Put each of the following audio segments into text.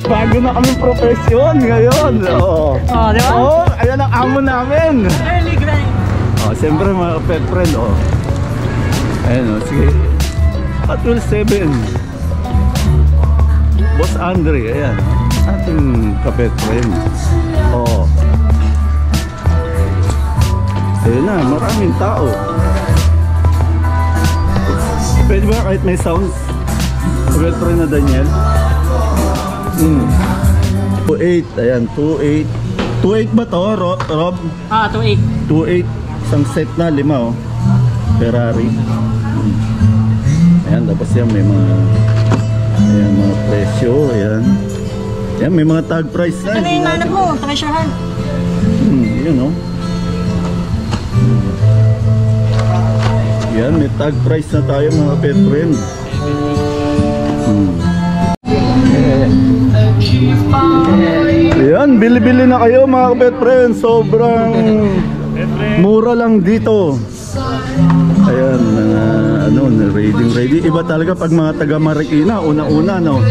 Bago na kami profesyon ngayon. Oh, di ba? Oh, ayan ang amo namin. Early grind. Oh, siyempre mga pet friend, oh. Ayan, oh, sige. Hot Wheels 7. Boss Andre, ayan. Ating ka-pet friend. Oh. Ayan na, maraming tao. Pwede ba kahit may sounds? Ka-pet friend na Daniel. 2.8, ayan, 2.8. 2.8 ba to, Rob? 2.8. 2.8, isang set na, 5, oh. Ferrari. Ayan, tapos yan may mga ayan, mga presyo, ayan. Ayan, may mga tag price na. Ito na yung nanap mo, treasurehan. Yun, oh. Yan, may tag price na tayo mga pet friend. Ayan, bili-bili na kayo mga pet friend. Sobrang mura lang dito. Ayan, ano, ready. Iba talaga pag mga taga Marikina, una-una, no?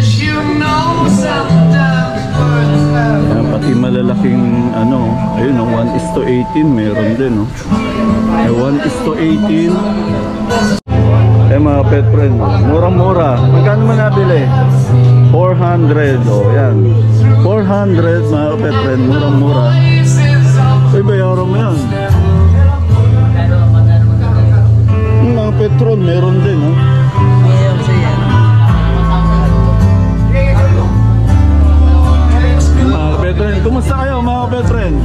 Ayan, pati malalaking, ano, ayun, no, 1:18 meron din, no? 1:18. Eh mga pet friend, murang-mura. Magkano man nabili? 400, oh, yan. 400 mga pet friend, murang-mura. Uy, bayaran mo yan. Mga Petron, meron din, oh. Mga pet friend, kumusta kayo mga pet friend?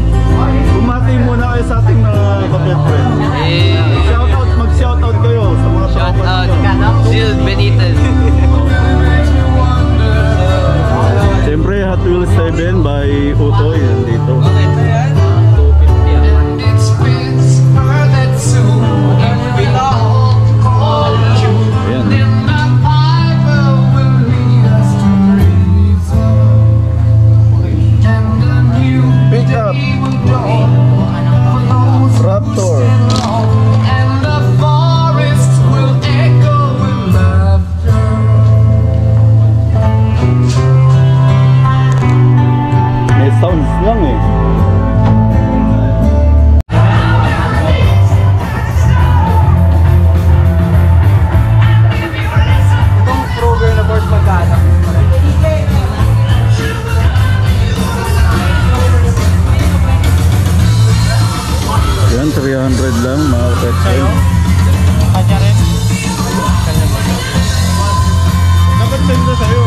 Bumati muna kayo sa ating mga pet friend. Shoutout, mag-shoutout kayo sa mga Shoutout, Sil Benitez. Siyempre, Hot Wheels 7 by Utoy nandito. Pickup Raptor. May sounds lang eh. Itong Kroger na board magkano? Yan, 300 lang mga pet friend. Kanya rin? Dapat sendo sa'yo.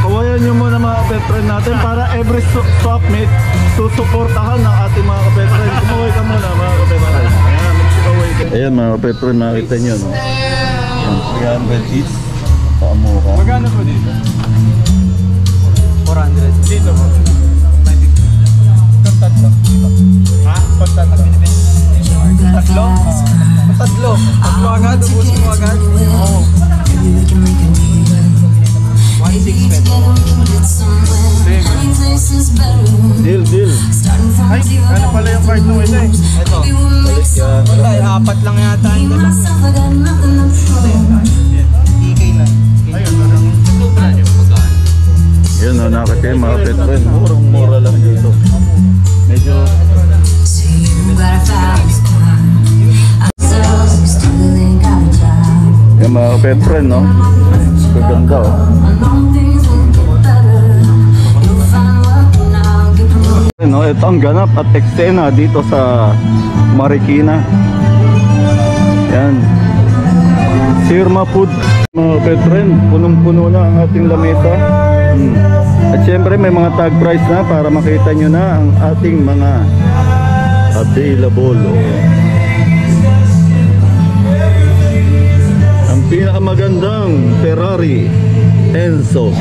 Kawayan nyo muna mga pet friend natin para every swap meet susuportahan ng ating mga pet friend. Kumaway ka muna mga pet friend. Ayan, magsikaway ka. Ayan mga pet friend, makita nyo, no? Ayan, 300 each. Paamo ka. Magkano po dito? 400. Dito po. Tatlo. Ha? Tatlo. Tatlo? Tatlo. Tatlo agad? Ubusin mo agad? Oo. 1.6 pesos. Deal. Ay, ano pala yung card nung ito eh? Ito. Balik yan. Wala, 4 lang yata yung dala. DK lang. Ayun, Yun, no, nakakita yung mga pet friend. Murang-mura lang dito. Medyo yung mga pet friend, no? Gaganda, oh. No, ito ang ganap at eksena dito sa Marikina. Yan. Sirma Food. Mga pet friend, punong-puno na ang ating lamesa. At syempre may mga tag price na para makita nyo na ang ating mga available. Ang pinakamagandang Ferrari Enzo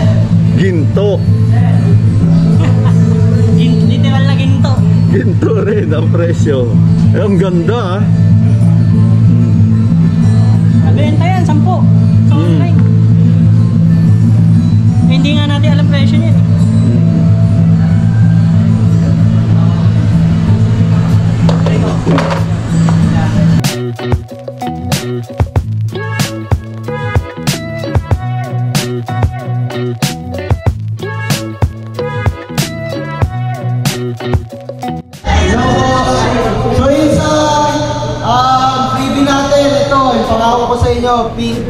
Ginto. Literal na ginto. Ginto rin ang presyo. Ang ganda, ah. Nabenta yan, 10. Sa online. Hindi nga natin alam presyo niya.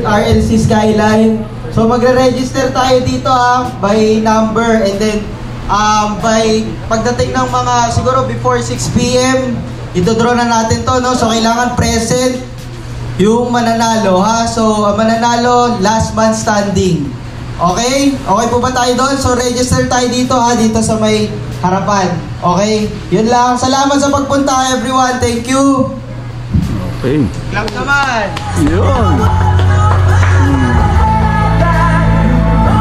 RLC Skyline. So magre-register tayo dito by number, and then by pagdating ng mga siguro before 6 PM, ito-draw na natin to, no? So kailangan present yung mananalo, ha? So mananalo, last man standing. Okay? Okay po ba tayo doon? So register tayo dito, ha? Dito sa may harapan. Okay? Yun lang. Salamat sa pagpunta, everyone. Thank you. Okay. Clap naman. Yun.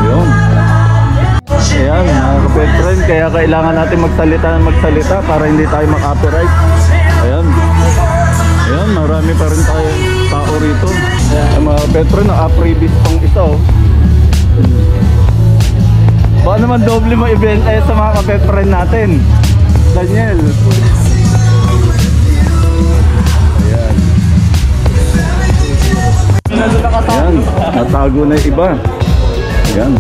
Yun. Ayan, mga kapetren, kaya kailangan natin magsalita para hindi tayo mag-copyright. Ayan. Ayan, marami pa rin tayo tao rito. Ayan, mga kapetren, naka-freebies tong isa, oh. Baka naman doble mo event sa mga kapetren natin. Daniel. Ayan, natago na yung iba. Ayan.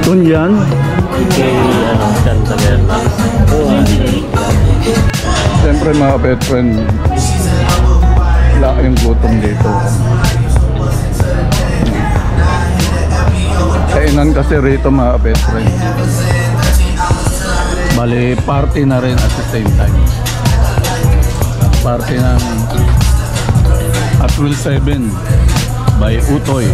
Tunyan. Siyempre mga pet friend, wala yung gutom dito. Kainan kasi rito mga pet friend. Bali, party na rin at the same time. Party ng April 7 by Utoy.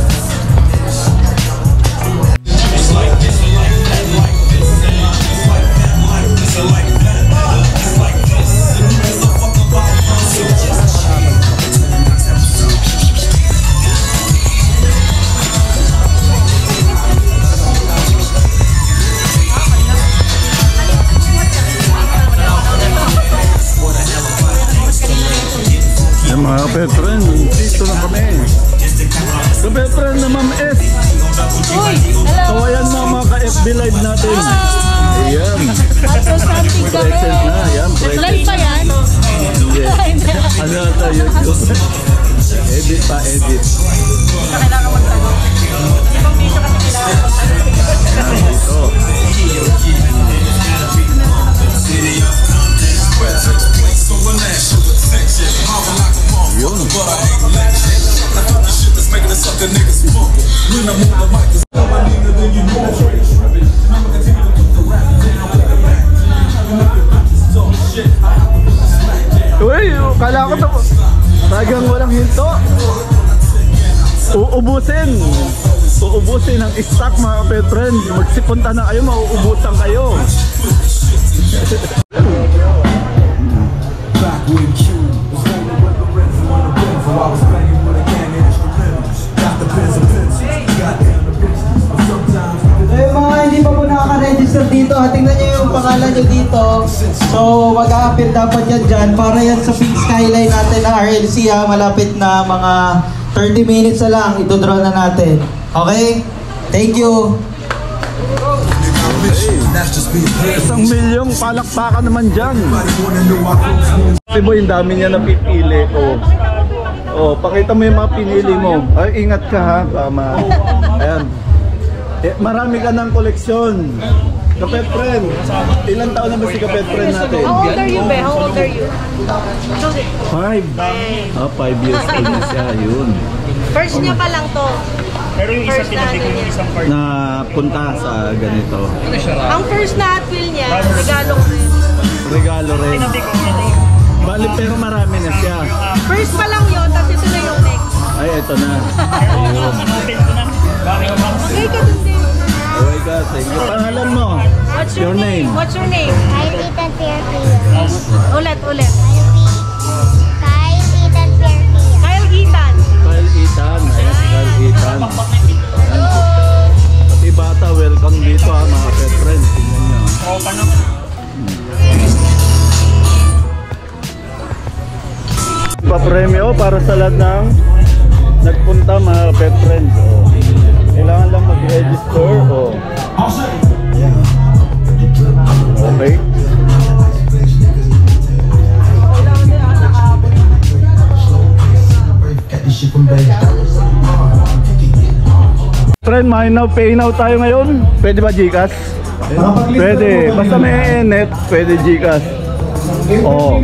Mga kapetren, dito na kami. Kapetren na Ma'am S. Uy, hello. So ayan mga ka-FB live natin. Ayan. Ato something kami. Present na, ayan. Present. Live pa yan? Yes. Ano tayo? Edit pa, edit. Kailangan magtanong. Ibang video kasi kailangan magtanong. Ayan, dito. Yun. Uy, kala ko to talagang walang hinto. Uubusin ang stock mga petren. Magsipunta na kayo, mauubusan kayo. Mga hindi pa po nakaka-register dito, tingnan nyo yung pangalan nyo dito. So mag-a-appear dapat yan dyan para yan sa big skyline natin na RLC, malapit na mga 30 minutes na lang, ito-draw na natin. Okay? Thank you. 1 milyong palakpakan naman dyan. Kasi boy, yung dami niya napipili. Pakita mo yung mga pinili mo. Ay, ingat ka ha. Tama. Ayan. Marami ka ng koleksyon. Kapet friend. Ilang taon na ba si kapet friend natin? How old are you, be? How old are you? 5. 5 years old na siya. Yun. First niya pa lang to. Pero yung isa First na pinabigay ano yung niya. isang part. Na punta sa ganito. Ang first na Hot Wheel niya, regalo ko rin. Regalo rin. Pinabigay ko na Bali, pero marami na siya. First pa lang yun, tapos ito na yung next. Ay, eto na. Open ko na. Bakit ba? Okay ka dun din. Oh my God, thank you. Pangalan mo? What's your name? What's your name? Kyle Ethan Pierpia. Ulit. Kyle Ethan Pierpia. Kyle Ethan. Kyle Ethan. Ayan, si Kyle Ethan. Ayan. Pati bata, welcome dito ha, mga pet friends. Tingnan nyo. Open na. Pa-premyo para sa lahat ng nagpunta mga pet friends. Kailangan lang mag-register. Ayan. Okay. Friend, may now pay now tayo ngayon. Pwede ba Gcash? Pwede. Basta may net, pwede Gcash. Oh.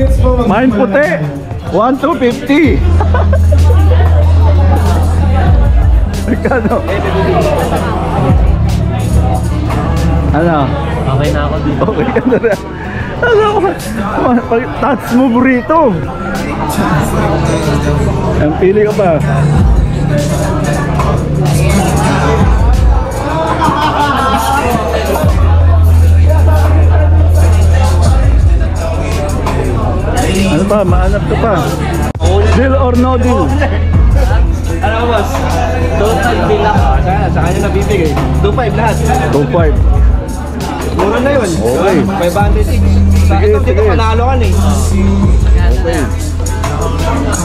Main puti. 1,250. Magkano? Ano? Okay na ako dito. Okay ka na rin. Ano? Touch mo burrito. Ang pili ka ba? Ano ba? Maanap ka pa? Deal or no deal? Ano ko boss? Total bill lang. Sa kanya nabibigay. 2.5 lahat. 2.5. Mura na yun. Okay. 506. Sa Sige, ito dito sige. panalo ka na eh. Okay.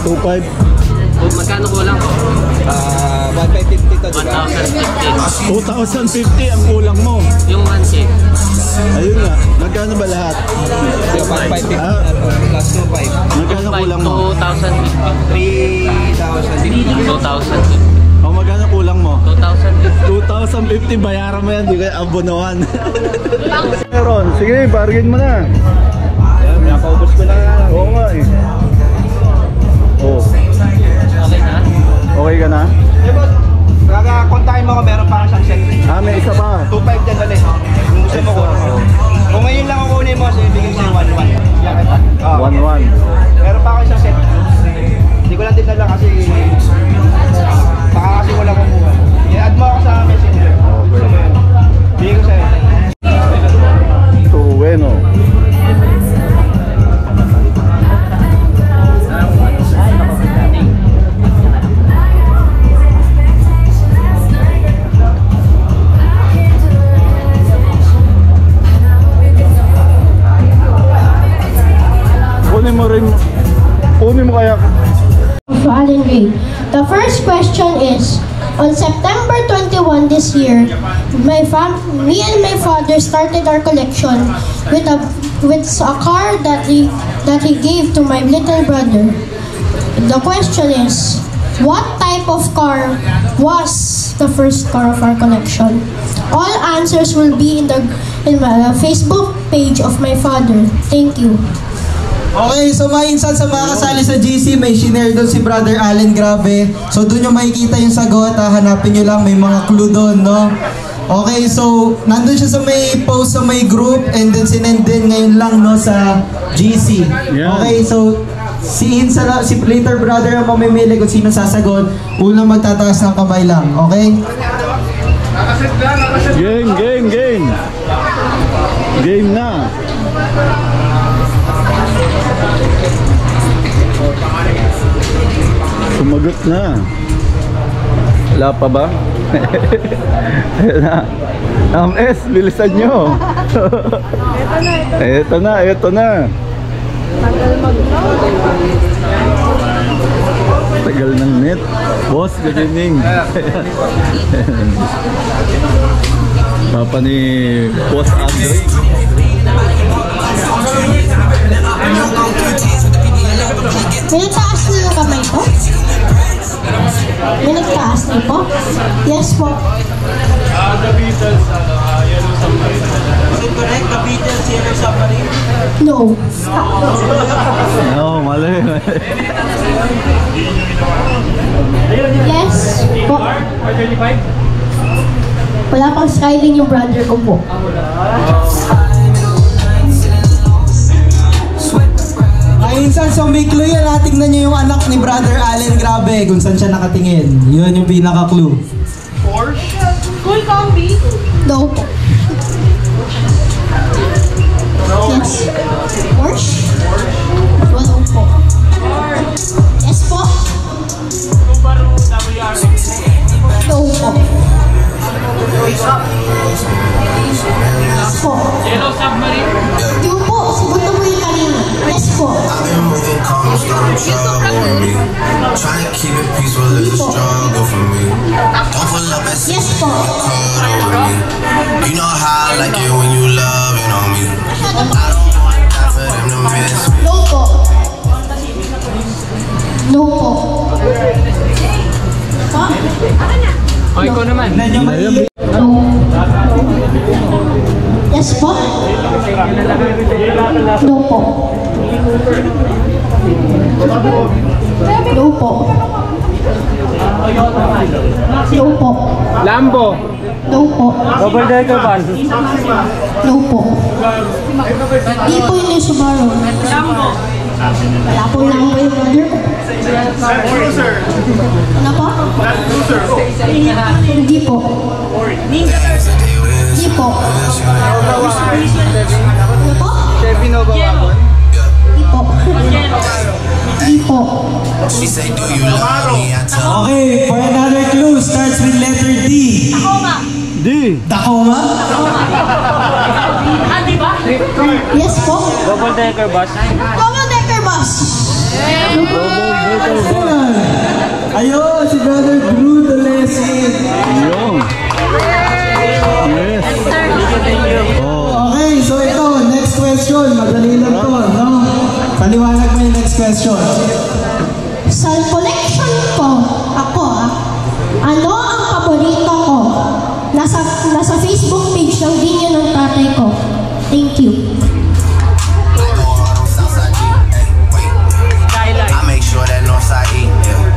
2.5. Magkano kulang ko? 1,550 to, diba? 2,050 ang kulang mo. Yung 1K. Ayun nga. Magkano ba lahat? 1,550 Ah. plus 2,500. Magkano kulang mo? 3,050. 2,050. O magkano kulang mo? 2,050. 2,050 bayaran mo yan, di kayo abonohan. Meron, sige, bargain mo na. Napaubos ko lang nga. Oo nga eh. Oh. Okay na? Okay ka na? Eh boss, kontakin mo ako, meron pa akong isang set. Ah, may isa pa. 2,500 dyan ulit. Kung gusto mo kunin. Kung ngayon lang ako kunin mo, so ibigay sa'yo 1,100. Yan kita. 1-1. Meron pa ako isang set. Hindi ko lang din nala kasi baka kasi wala kumuha. I-add mo ako sa messenger. Gusto mo yun. Bigay ko sa'yo. Ito, bueno. Kunin mo kaya. To Allen Gray. The first question is, on September 21 this year, me and my father started our collection with a car that he gave to my little brother. The question is, what type of car was the first car of our collection? All answers will be in the Facebook page of my father. Thank you. Okay, so mainsan sa mga kasali sa GC, may shinare doon si Brother Allen, grabe. So doon nyo makikita yung sagot, hanapin nyo lang, may mga clue doon, no? Okay, so nandun siya sa may post sa may group and then sinend din ngayon lang, no, sa GC. Yeah. Okay, so si later brother ang mamimili kung sino sasagot. Unang magtataas ng kamay lang, okay? Game na. Sumagot na. Wala pa ba? S, bilisan nyo. Ito na. Tagal ng net. Boss, good evening. Papa ni Boss Andre. May nagtaas na yung kamay ko? May nagtaas na po? Yes po. The Beatles, Yellow Submarine. Is it correct? The Beatles, Yellow Submarine? No. No, mali. Yes po. R25? Wala pang styling yung brother ko po. Insan, so may clue yan. Tingnan nyo yung anak ni Brother Allen. Grabe, kung saan siya nakatingin. Yun yung pinaka-clue. Full combi? No po. Yes. Porsche? Wala po. Yes po. Subaru WR. No po. Po. Yellow Submarine. Yung po, sagot na mo yung kanina. Yes po. I've been moving calm, starting trouble with me. Trying to keep it peaceful is a struggle for me. Don't pull up at 6 Yes po. caught up with me. You know how I like it when you loving on me. I don't want that for them to miss me. No po. No po. Ha? O, ikaw naman. No. Yes po. No po. No po. No po. Lambo. No po. Double decker van. No po. Di po yun yung Subaru. Wala po lang po yung brother ko. Ano po? Hindi po. Hindi po. Ano po? Chevy Nova Wagon. Hindi po. Hindi po. She say, do you love me? I tell Okay, for another clue, starts with letter D. D. Tacoma? Yes po. Double decker bus. Double decker bus. Ayun, si Brother Drew Dolesi. Ayun. Yes. Okay, so ito, next question. Madali lang to, no? Paliwanag mo yung next question. Sa collection ko, ano ang paborito ko? Nasa Facebook page ng video ng tatay ko. Thank you. I go hard on Southside G. Hey, wait. I make sure that Northside E. Yeah.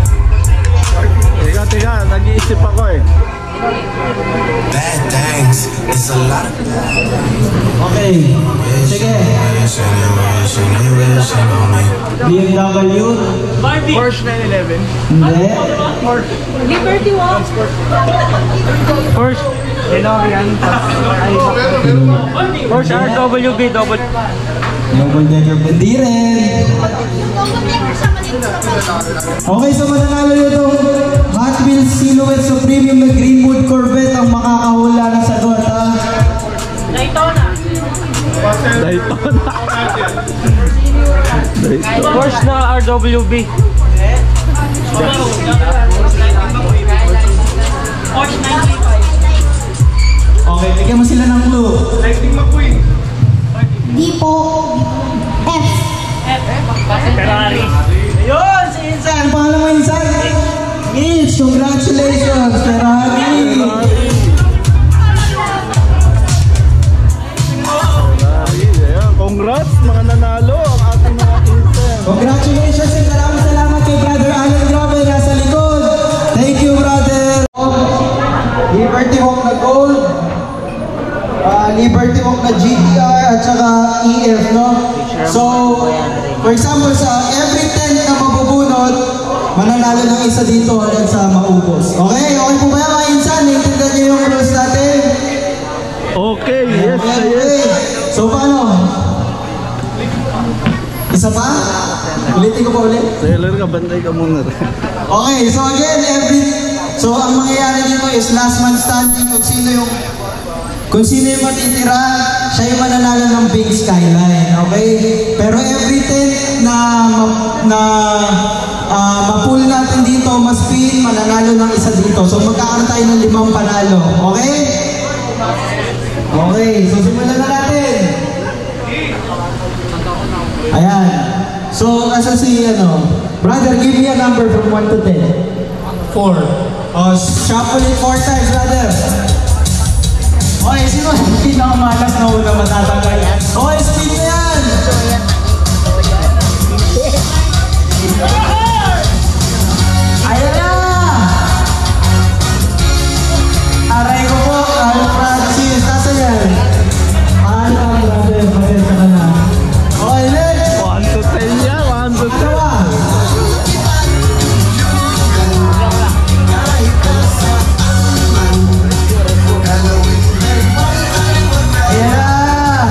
Teka, nag-iisip ako eh. Bad things. It's a lot of bad things. Okay, sige. Wishing on me. BMW? Porsche 911. Hindi. Liberty Walk. Porsche DeLorean. Porsche RWB double. Double decker. Hindi rin. Okay, so mananalo nito Hot Wheels Silhouette Supreme na Greenwood Corvette ang makakahula na sagot, ha? Daytona. Porsche na RWB. Porsche 935. Okay, bigyan mo sila ng clue. Lightning McQueen. Di po. F. Ferrari. Ayun, si Insan. Paano mo, Insan? Mitch, congratulations, Ferrari. Congrats mga nanalo ang ating mga instant. Congratulations and maraming salamat kay Brother Alan Grabe nasa likod. Thank you, brother. Liberty Walk na Gold, Liberty Walk na GTR at saka EF, no? So, for example, sa every tent na mabubunot, mananalo ng isa dito hanggang sa maubos. Okay? Okay po ba yan, mga insan? Naintindihan niyo yung rules natin? Okay, yes, Okay, yes. okay. So, paano? Isa pa? Ulitin ko pa ulit? Taylor ka, bantay ka muna. Okay, so again, so ang mangyayari dito is last man standing, kung sino yung matitira, siya yung mananalo ng big skyline, okay? Pero every tent na ma-pull natin dito, ma-spin, mananalo ng isa dito. So magkakaroon tayo ng 5 panalo, okay? Okay, so simulan na natin. Ayan. So, asa si, brother, give me a number from 1 to 10. 4. Oh, shuffle it 4 times, brother. Okay, sino ang pinakamalas na una matatanggal? Okay, speed na yan! Ayan na! Aray ko po, Francis, nasa yan? Ano, brother, pasensya ka na. Okay, next! 1 to 10 yan, 1 to 10. Dalawa! Yeah!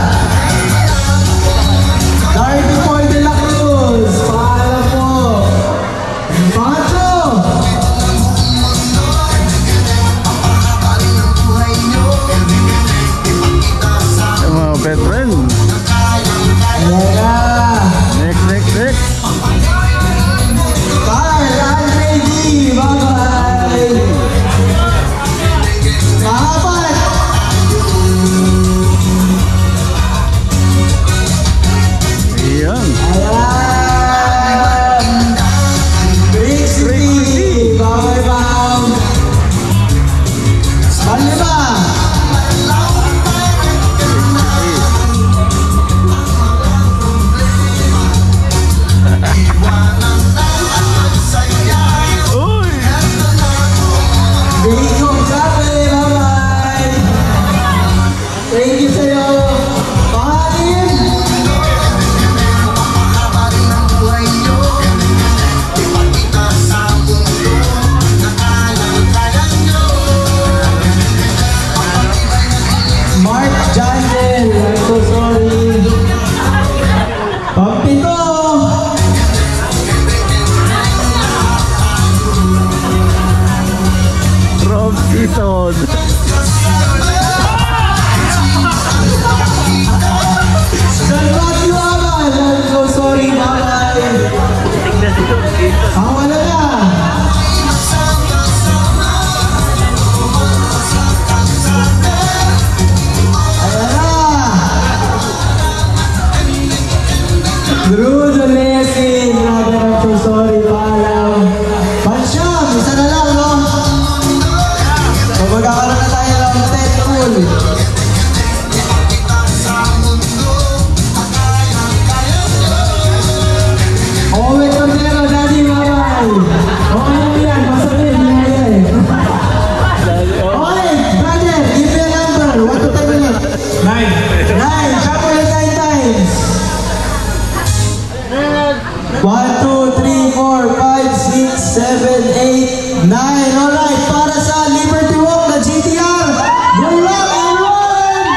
1, 2, 3, 4, 5, 6, 7, 8, 9. Alright, para sa Liberty Walk na GTR. Good luck, everyone!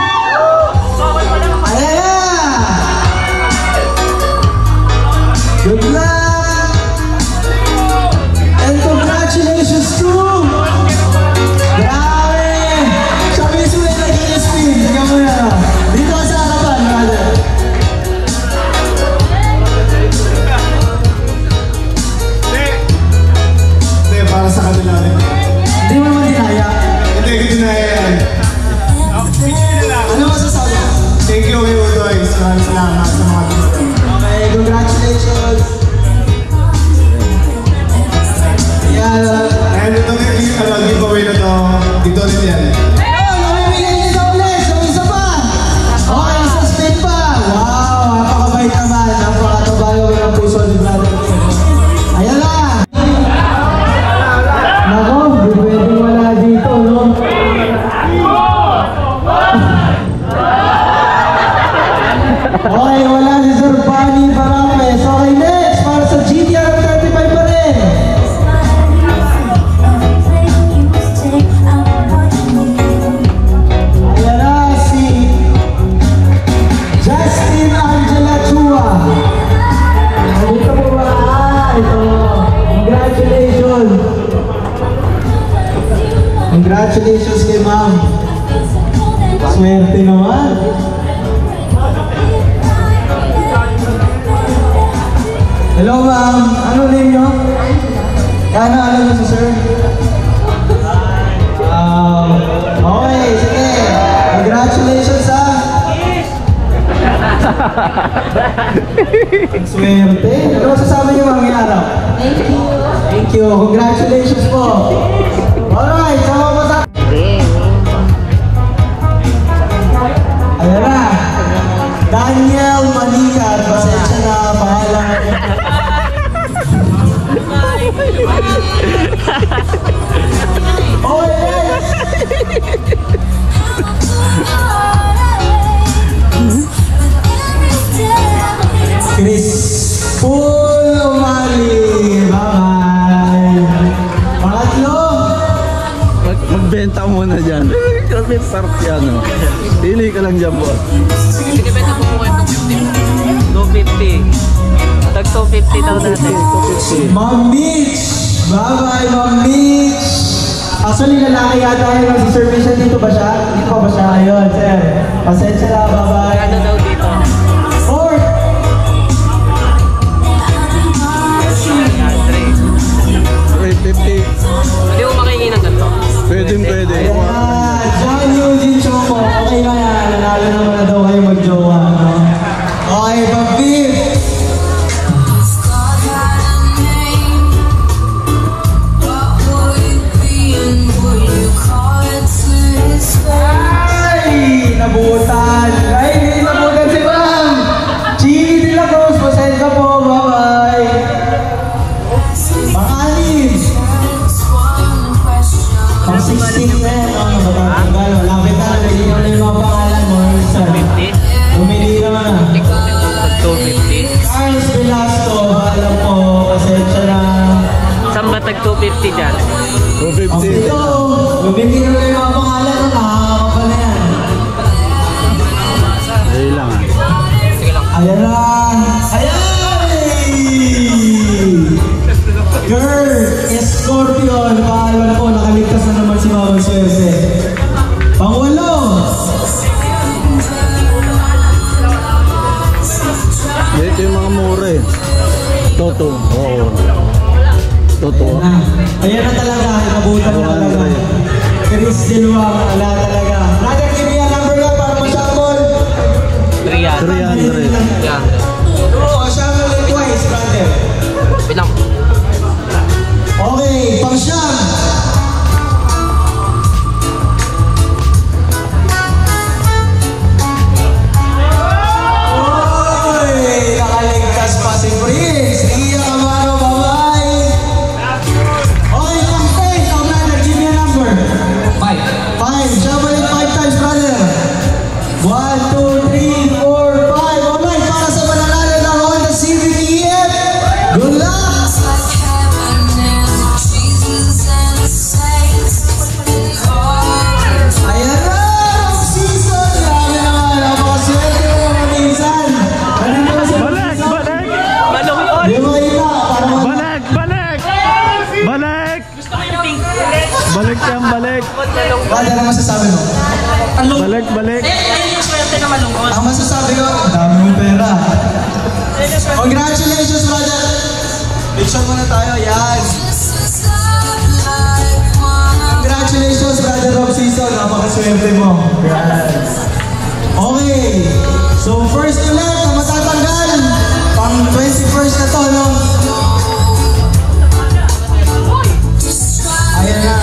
Ayan na! Good luck! And congratulations to... Grabe! Sabi niyo sila nag-i-spin. Tingnan mo yan. Dito ka sa harapan, brother. Hindi, para sa kanila rin. Hindi mo naman dinaya. Hindi ko dinaya yan. Ano masasabi mo? Thank you, kay Udoy. Maraming salamat sa mga dito. Okay, congratulations. Yeah. And ito giveaway na to. Dito rin yan. Oh, namimigay nito ulit. So, isa pa. Okay, isa spin pa. Wow, napakabait naman. Napakatabayo ng puso ni brother. Ayan na. Nako, di pwedeng wala dito, no? Okay, wala si Sir Bunny Barapes. Okay, next. Para sa GTR 35 pa rin. Ayan na si Justin Angela Chua. Dito po ba? Ito. Congratulations. Congratulations kay ma'am. Swerte naman. Hello ma'am. Ano name nyo? Ano nyo si sir? Okay, sige. Congratulations ha. Swerte. Ano masasabi niyo mga araw? Thank you. Thank you. Congratulations po. Alright, sama mo sa... Ayan na. Daniel Manika. Pasensya na pangalan. Okay, guys. Chris Paul Umali. Bye-bye. Pangatlo. Magbenta muna dyan. Grabe sarap yan, no? Pili ka lang dyan, boss. Binibenta po po kayo 250. Tag 250 daw natin. Ma'am Mitch. Bye-bye, Ma'am Mitch. Actually, lalaki yata yun ang service dito ba siya? Dito pa ba siya? Ayun, sir. Pasensya na, bye-bye. Ano daw dito? Fourth. 350. Hindi mo makihingi ng ganito. Pwede. Ayan, John Eugene Choco. Okay ba yan? Nanalo naman na daw kayo mag-jowa. No? Okay, pag-fifth. Ay! Nabutan! Ay, hindi nabutan si Ma'am! Chini de la Cruz, pasend ka po. Bye-bye! Pang-anim! Pang-16 na yan. Ano ba ba? Malapit na. Nagiging na yung mga pangalan mo. 250. Bumili naman na. Tag 250. Carlos Velasco, alam po, pasensya na. Saan ba tag 250 dyan? 250. Ito, bumili na yung mga pangalan na nakakapa na yan. Ayun lang. Sige lang. Ayan na! Ayan! Girl, Scorpion, paalam po, nakaligtas na naman si Mama Swerte. Pang-walo! Ito yung mga mura eh. Toto. Oo. Toto. Ayan na talaga, nabutan na talaga. Chris Diluang, wala talaga. Brother, give me a number lang para ma-shuffle. 300. 300. Oo, shuffle it twice, brother. Bilang. Okay, pang-siyam. Oy, nakaligtas pa si Prince. Iya Amaro, bye-bye. Okay, pang-10. Oh, brother, give me a number. 5. Shuffle it 5 times, brother. 1, 2, 3, 4, 5. Alright, para sa mananalo ng Honda Balik yan, balik. Brother, ano masasabi mo? Balik, balik. Ang masasabi ko, dami mong pera. Congratulations, brother! Picture muna tayo, yan. Congratulations, brother Rob Season. Napakaswerte mo. Yes. Okay. So, first ulit na matatanggal. Pang 21st na to, no? Ayan na.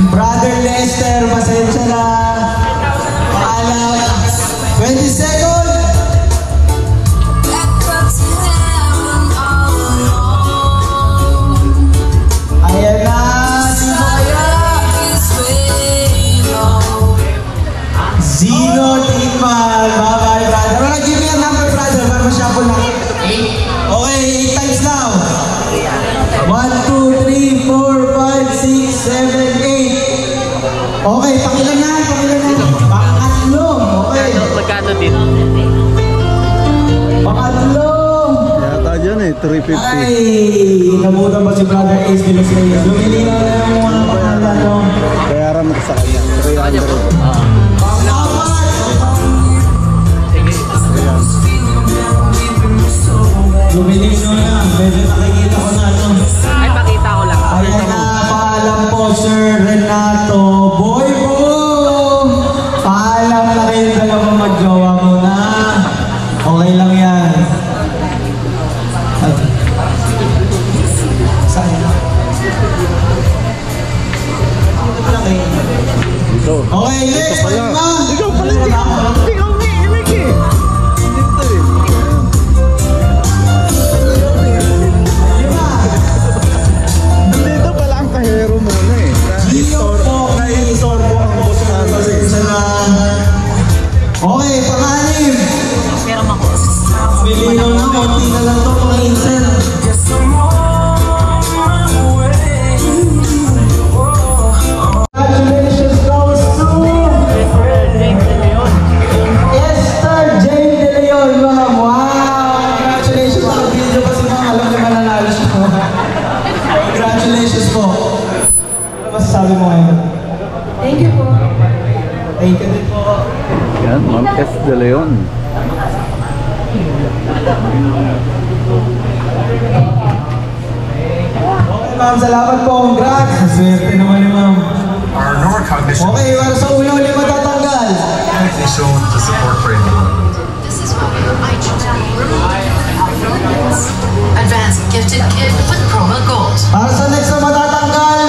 Brother Lester, pasensya na. Paalam. 22nd. Ayan na. Sino kaya? Zino Tingman. Bye-bye, brother. Wanna give me a number, brother? Para masyapo na. Okay, 8 times now. 1, 2, 3, 4, 5, 6, 7, 8. Okay, pakilan na. Pangatlo. Okay. Magkano din? Pangatlo. Yata dyan eh, 350. Ay, nabutan ba si Brother Ace de los Reyes? Lumilina na yung mga pangalan, no? Bayaran mo sa kanya. 300. Pangapat. Lumilina na. Medyo nakikita ko na, no? Ay, pakita ko lang. Ayan na, paalam po, Sir Renato. Boy po! Paalam na kayo dalawang magjowa muna. Okay lang yan. Saan? Dito. Okay, next. Ikaw pala. Ikaw pala. Ikaw ni Ricky. Dito eh. Dito pala ang kahero muna eh. Na-store mo ang boss natin eh. Okay, pangalim. Bilinaw na, konti na lang ito mga insel. Congratulations goes to Esther Jane De Leon, ma'am. Wow! Congratulations. Naka-video pa si ma'am. Alam niyo mananalo siya. Congratulations po. Ano masasabi mo ngayon? Thank you po. Thank you din po. Yan, Ma'am S. De Leon. Okay, ma'am. Salamat po. Congrats. Swerte naman ni ma'am. Our neurocognition Okay, para sa ulo, lima tatanggal. is shown to support brain development. This is why I choose Advanced Gifted Kit with promo gold. Para sa next na matatanggal.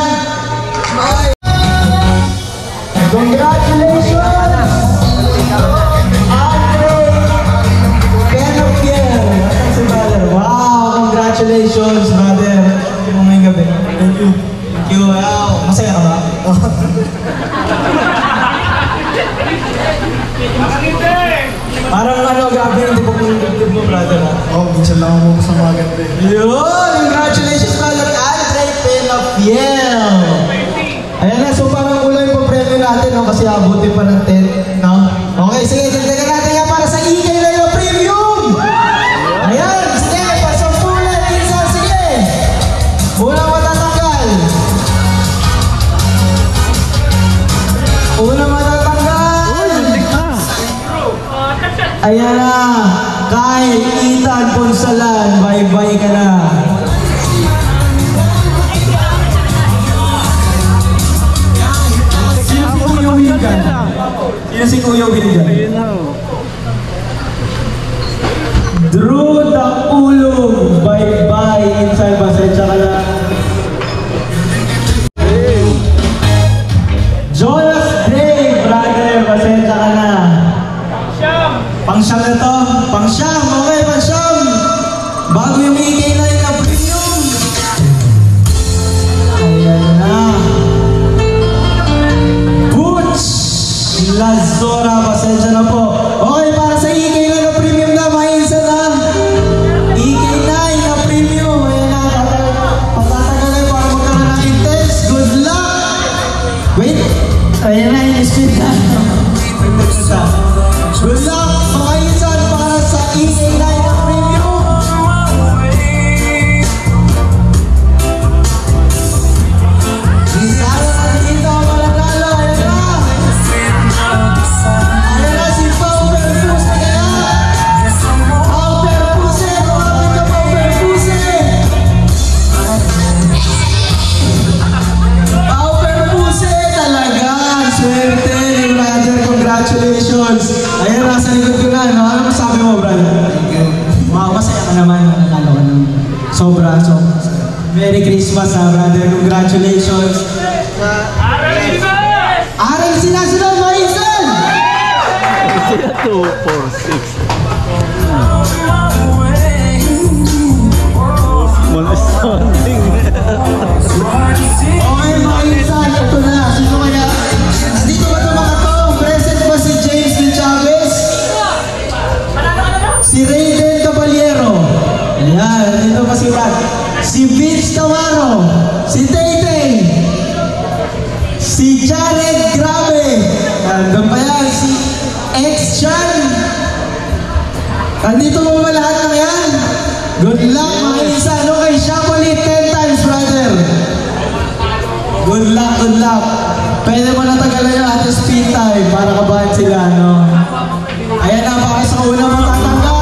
Okay. Congratulations! Andre Benopierre. Asan si brother? Wow! Congratulations, brother. Ngayong gabi. Thank you. Thank you. Wow. Masaya ka ba? Parang ano, grabe yung tibok ng dibdib mo, brother. Oh, minsan lang ako sa mga ganda eh. Yun! Congratulations, brother Andre Benopierre. Ayan na, so parang kulay po premyo natin, no? Kasi abutin pa ng 10, no? Okay, sige, dagdagan natin yan para sa EK Layo Premium! Ayan, sige, pasampulan, isa, sige! Unang matatanggal! Unang matatanggal! Ayan na, Kyle Ethan Ponsalan, bye-bye ka na! Sino si Kuya William? Drew Takulong, bye-bye, inside pasensya ka na. Jonas Gray, brother, pasensya ka na. Pang-siyam na to? Pang-siyam, okay, pang-siyam. Bago yung EK na yun na premium. Ayan na. Lazora, pasensya na po. Okay, para sa EK na premium na, mahinsa na. naman nanalo ka ng sobra. Merry Christmas brother. Congratulations. Aral sinasunod mo, Insan! Sila 2, 4, 6. Molesting. Okay mga Insan, ito na. Sino kaya? Dito ba ito mga to? Present ba si James D. Chavez? Si Raiden Caballero. Ayan, dito ba si Brad? Si Vince Tawaro. Si Tay-Tay. Si Jared Grabe. Nandun pa yan. Si X-Chan. Nandito mo ba lahat ng yan? Good luck mga Insan. Okay, Shapolit 10 times brother. Good luck, good luck. Pwede mo natagalan yung ating speed time para kabahan sila, no? Ayan na, baka sa una matatanggal.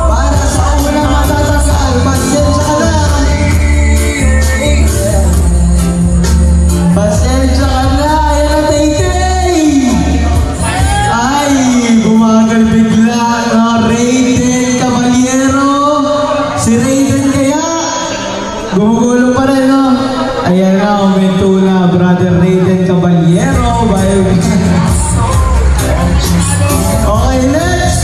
Para sa una matatanggal, pasensya ka na. Pasensya ka na, ayan na Tay-Tay. Ay, bumagal bigla, no? Raiden Caballero. Si Raiden kaya, gumugulo pa rin, no? Ayan na, umento na, brother Raiden Caballero. Okay, next.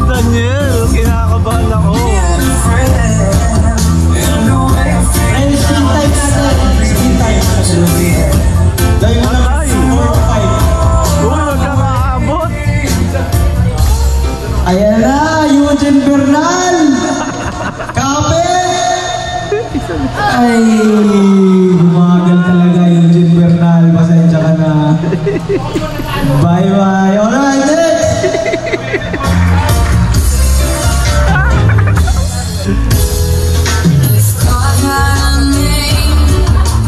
Daniel, kinakabahan ako. Ay, spin time natin. Spin time natin. Dahil mo lang 4 o 5. Uy, wag ka makaabot. Ayan na, Eugene Bernal! Kapit! Ay, bumagal talaga Eugene Bernal. Pasensya ka na. Bye-bye. Alright, next!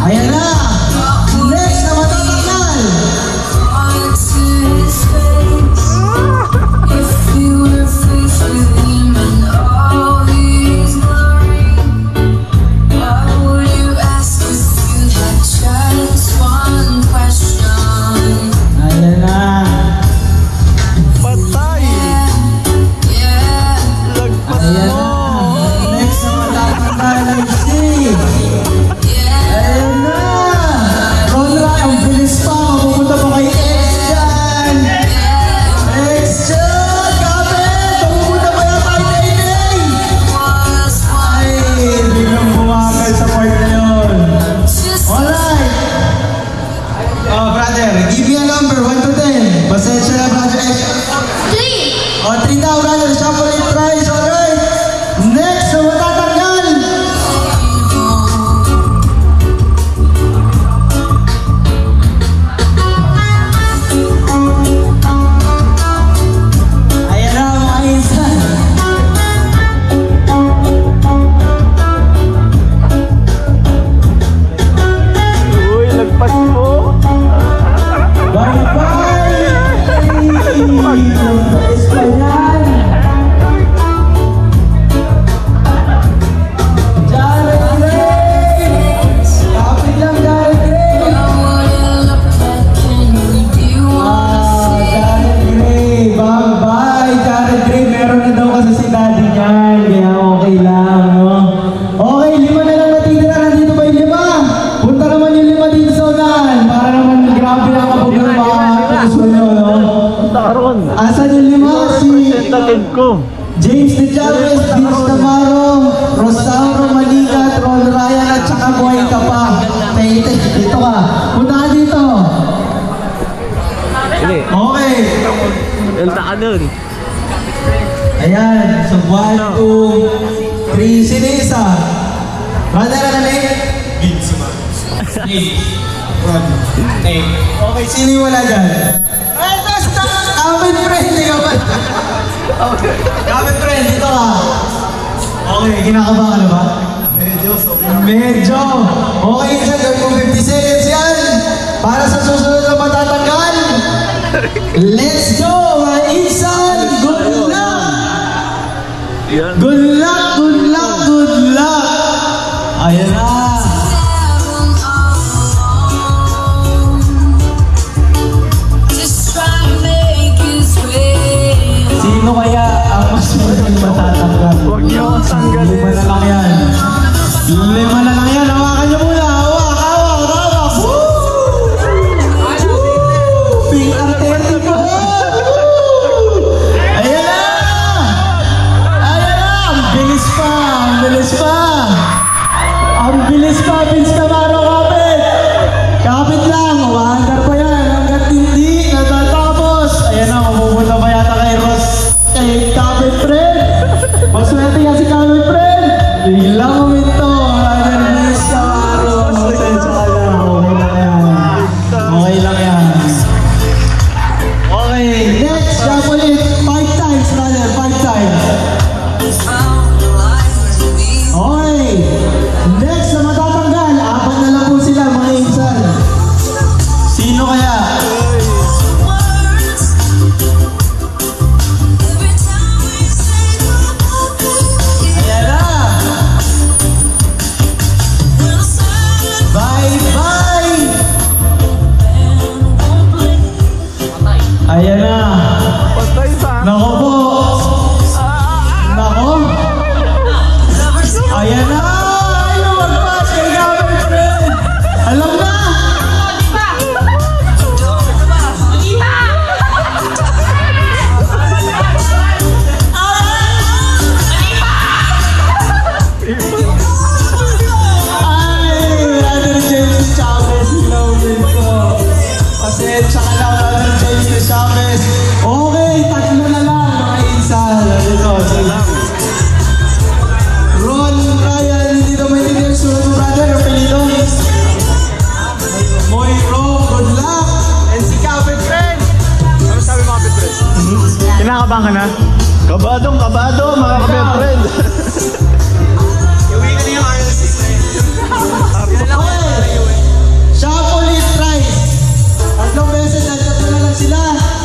Ayan na! Next na matatanggal! Ayan na! Patay. Lagpas Ayan mo. na! Next na matatanggal ay si... Ayan na! Ronra, ang bilis pa! Mapupunta pa kay X-Chan! X-Chan! Kapit! Mapupunta pa yan kay Tay-Tay! Ay, biglang bumagal sa part na yun. Alright! Oh, brother, give me a number, 1 to 10. Pasensya na, brother. 3! Oh, 3 daw, brother. Shuffle it twice, alright? Next, na matatanggal! Ayan na, mga Insan. Uy, lagpas mo. Bye-bye! Nagpais pa yan! Jared Gray! Kapit lang, Jared Gray! Jared Gray! Bye-bye! Jared Gray! Meron na daw kasi si daddy niyan. Kaya okay lang, no? Okay, 5 na lang natitira. Nandito ba yung 5? Punta naman yung 5 dito sa unahan. Para naman grabe ang kapag-lumang gusto nyo, no? Taron. Asan yung 5? Si Representative ko. James D. Chavez, Vince Navarro, Rosauro Manigat, Ron Ryan at saka buhay ka pa. Tay-Tay, dito ka. Punta ka dito. Hindi. Okay. Punta ka dun. Ayan. So 1, 2, 3. Sino yung isa? Brother, ano na Vince. Okay, sino yung wala dyan? Ay, basta! Kapit friend, di ka ba? Kapit friend, dito ka. Okay, kinakabahan ka na ba? Medyo. Okay, isa, gawin mo 50 seconds yan. Para sa susunod na matatanggal. Let's go, mga Insan! Good luck! Yan. Good luck, good luck, good luck! Ayan na! ka na? Kabadong kabado mga kapetren. Iuwi ka na yung IOC. Shuffle is right. Tatlong beses, nagtatlo na lang sila.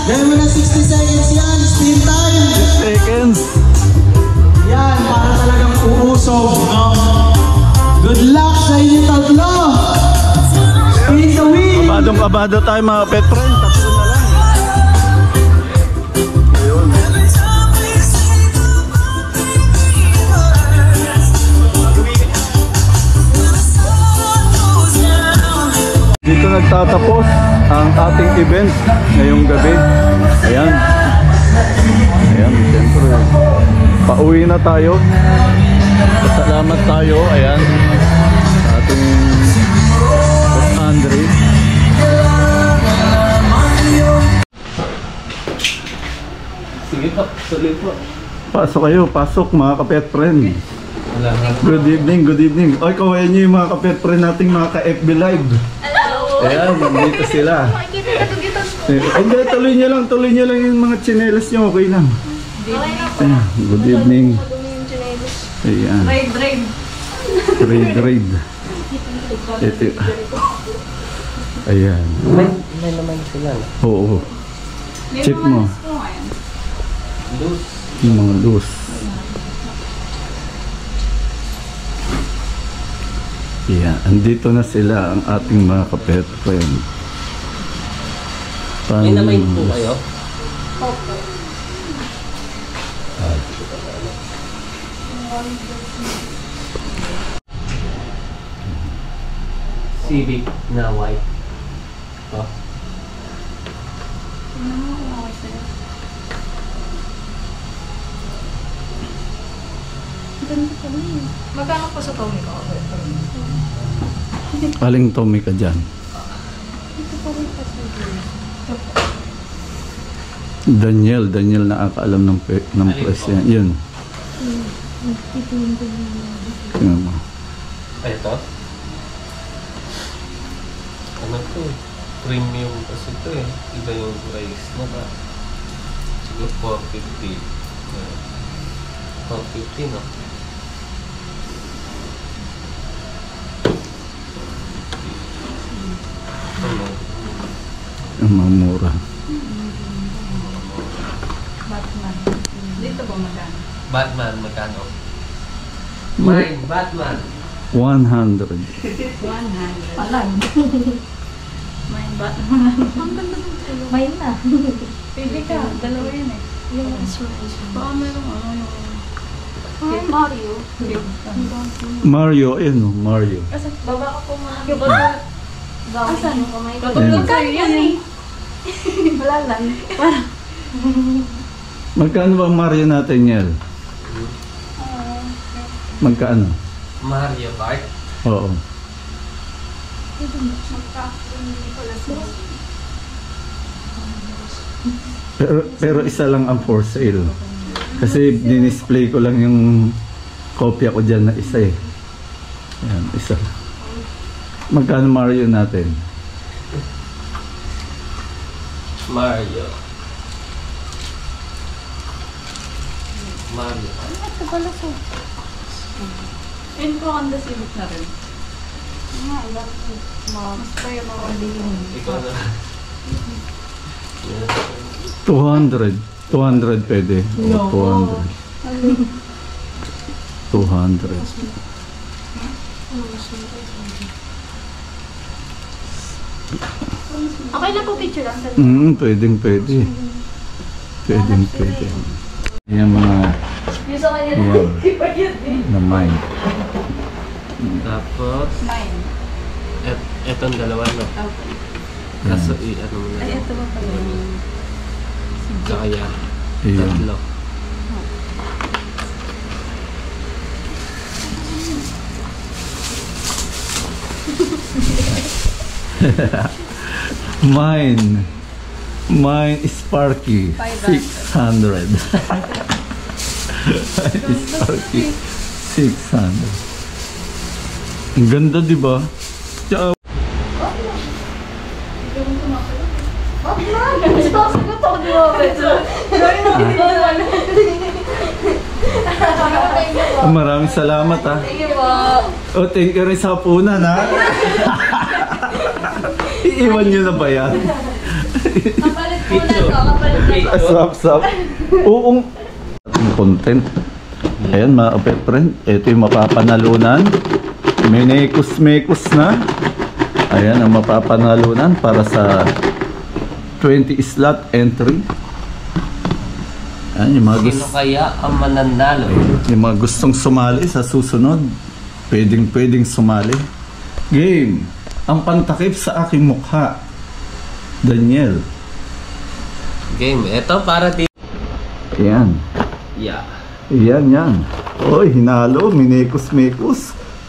Gawin mo na 60 seconds yan. Spin time. Seconds. Yan, para talagang uusog. No? Good luck sa inyo tatlo. Spin the wheel. Kabadong kabado tayo mga kapetren. Tatlo na lang. Ayun. Dito nagtatapos ang ating event ngayong gabi. Ayan. Ayan, siyempre. Pauwi na tayo. Salamat tayo. Ayan. Sa ating Boss Andre. Sige po, tuloy po. Pasok kayo. Pasok mga kapet friend. Good evening, good evening. Oy, kawain niyo yung mga kapet friend nating mga ka-FB Live. Ayan, nandito sila. Hindi, tuloy nyo lang yung mga tsinelas nyo, okay lang. Ayan, good evening. Ayan. Raid. Ito. Ayan. May naman sila. Oo. Check mo. Yung mga loose. Ayan, andito na sila ang ating mga kapet friend. May naman po kayo? Opo. Civic na white. Oh. Magkano po sa Tommy ko? Aling Tommy ka dyan? Daniel nakakaalam ng price yan. Yun. Tingnan mo. Ito? Ano to? Premium kasi ito eh. Iba yung price na ba? Siguro 450. 450 no? Ano? Ang mamura. Batman. Dito po magkano? Batman, magkano? Mine, Batman. 100. 100. Palag. May Batman. Ang ganda ng tulo. May na. Pili ka. Dalawa yan eh. Yung baka mayroong ano yung... Mario. Mario, ayun o, Mario. Baba ko po mga. Asan? Katulog kayo yan eh. Wala lang. Magkano ba ang Mario natin, Yel? Magkano? Mario Kart? Oo. Pero isa lang ang for sale. Kasi dinisplay ko lang yung kopya ko dyan na isa eh. Ayan, isa. Magkano Mario natin? Mario. Yun po ang Civic na rin. Mas tayo mga bilhin. Ikaw na. 200. 200 pwede. O, 200. 200. Okay na po picture lang. Pwedeng pwede. Pwedeng pwede. Yung mga na mine. Tapos, Mine. etong dalawa no? Okay. Kaso ano mo na. Ay, ito ba pala? Kaya. Ayun. Tatlo. Mine is Sparky. 600. Sparky. 600. Ang ganda, di ba? Tsaka Sasagot ako, di ba, Beso? Maraming salamat ha. Thank you po. Oh, thank you rin sa hapunan ha. Iiwan nyo na ba yan? Kapalit po na to, kapalit na to. Sap. Uong content. Ayan mga kapetren, ito yung mapapanalunan. Mekos na. Ayan ang mapapanalunan para sa 20 slot entry. Ayan yung mga Sino kaya ang mananalo? yung mga gustong sumali sa susunod. Pwedeng sumali. Game. Ang pantakip sa aking mukha. Daniel. Game. Ito para dito. Ayan. Yeah. Yan. Oy, hinalo, minekos.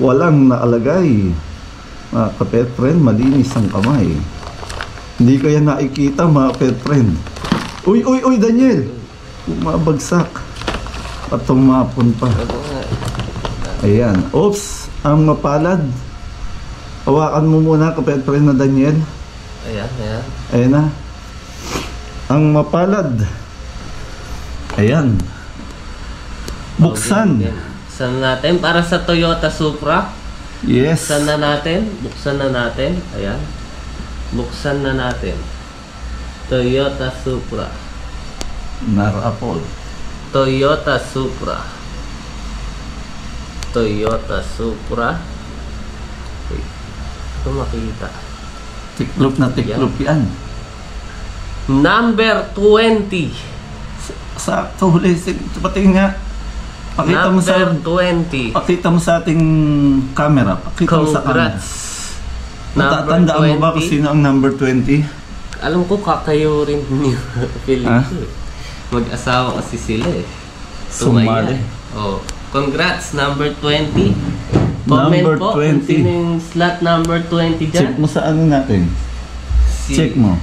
Walang naalagay. Mga kapetren, malinis ang kamay. Hindi ko yan nakikita, mga kapetren. Uy, Daniel! Umabagsak. Patumapon pa. Ayan. Oops, ang mapalad. Hawakan mo muna, kapetren na Daniel. Ayan. Ayan na. Ang mapalad. Ayan. Buksan. Buksan natin para sa Toyota Supra. Yes. Buksan na natin. Ayan. Buksan na natin. Toyota Supra. Narapol. Toyota Supra. Wait. Ito makita. Tiklop na tiklop yan. Number 20. Sakto huli. Patingin nga. Pakita mo sa Number 20. Pakita mo sa ating camera. Pakita mo sa camera. Congrats. Natatandaan mo ba kung sino ang number 20? Alam ko kakayo rin ni Felipe. Mag-asawa kasi sila eh. Sumali. Oh, congrats number 20. Comment Number po 20. kung sino yung slot number 20 dyan. Check mo sa ano natin. Check mo.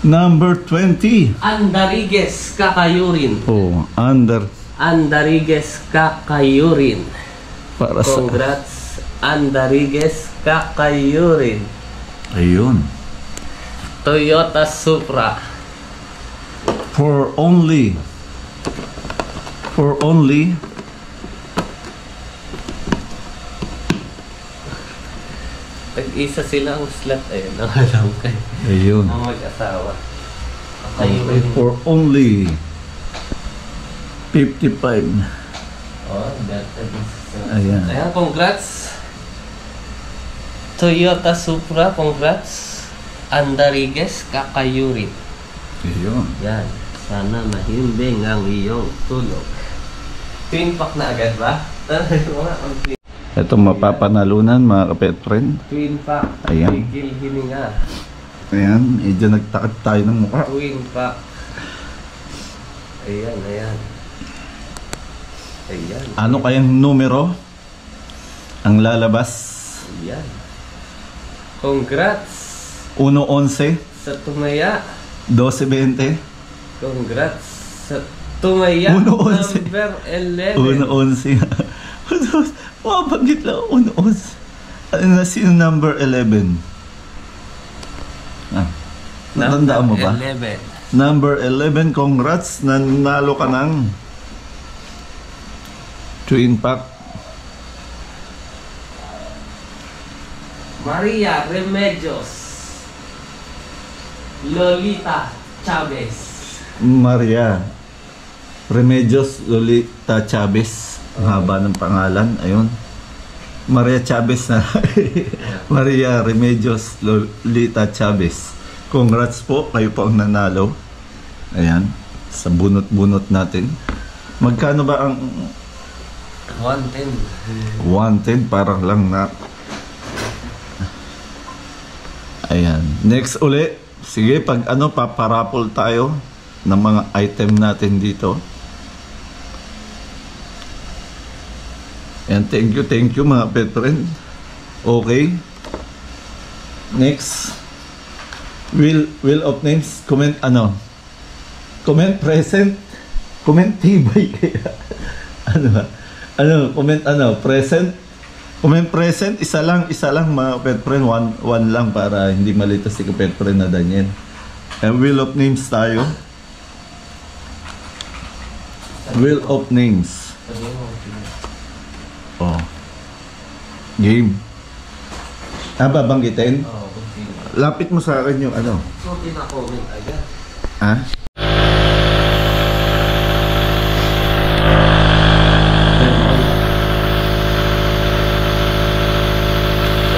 Number 20. Andariguez Kakayurin. Oh, Andariguez Kakayurin. para sa Congrats Andariguez Kakayurin. ayun. Toyota Supra. For only Tag-isa sila ang slot. Ayun, ang alam kayo. ayun. Ang mag-asawa. Okay, for only 55. Oh, that is... Ayan. Ayan, congrats. Toyota Supra, congrats. Andariguez Kakayurin. Ayun. Yan. Sana mahimbing ang iyong tulog. Twin pack na agad ba? Ito mapapanalunan mga kapet friend. Twin pack. Ayan. Tigil hininga. Ayan, medyo nagtakad tayo ng mukha. Twin pack. Ayan. Ano kayang numero ang lalabas? Ayan. Congrats 1-11, sa tumaya. 12-20, Congrats sa tumaya. 1-11. Number 11. 1-11. Mabagit lang, 1-11. Ano na sino number 11? Natandaan mo ba? 11. Number 11, congrats. Nanalo ka ng twin pack. Maria Remedios Lolita Chavez. Maria Remedios Lolita Chavez. Ang haba ng pangalan. Ayun. Maria Chavez na. Maria Remedios Lolita Chavez. Congrats po. Kayo po ang nanalo. Ayan. Sa bunot-bunot natin. Magkano ba ang 110. 110? Parang lang na. Ayan. Next uli. Sige, pag ano, paparapol tayo ng mga item natin dito. And thank you mga pet friend. Okay. Next. Wheel of names. Comment ano? Comment present. Comment tibay kaya. Ano ba? Ano? Comment ano? Present. Comment present. Isa lang mga pet friend. One lang para hindi malito si pet friend na Daniel. And wheel of names tayo. Wheel of names. Oh. Game. Babanggitin? Lapit mo sa akin yung ano. So, pina-comment agad. Ha?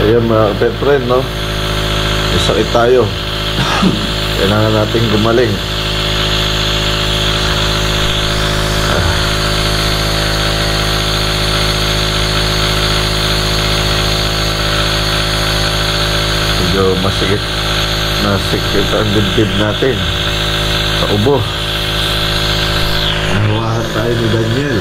Ayan mga kapetren, no? May sakit tayo. Kailangan natin gumaling. Medyo masikip na sikip ang dibdib natin sa ubo. Nahawa tayo ni Daniel.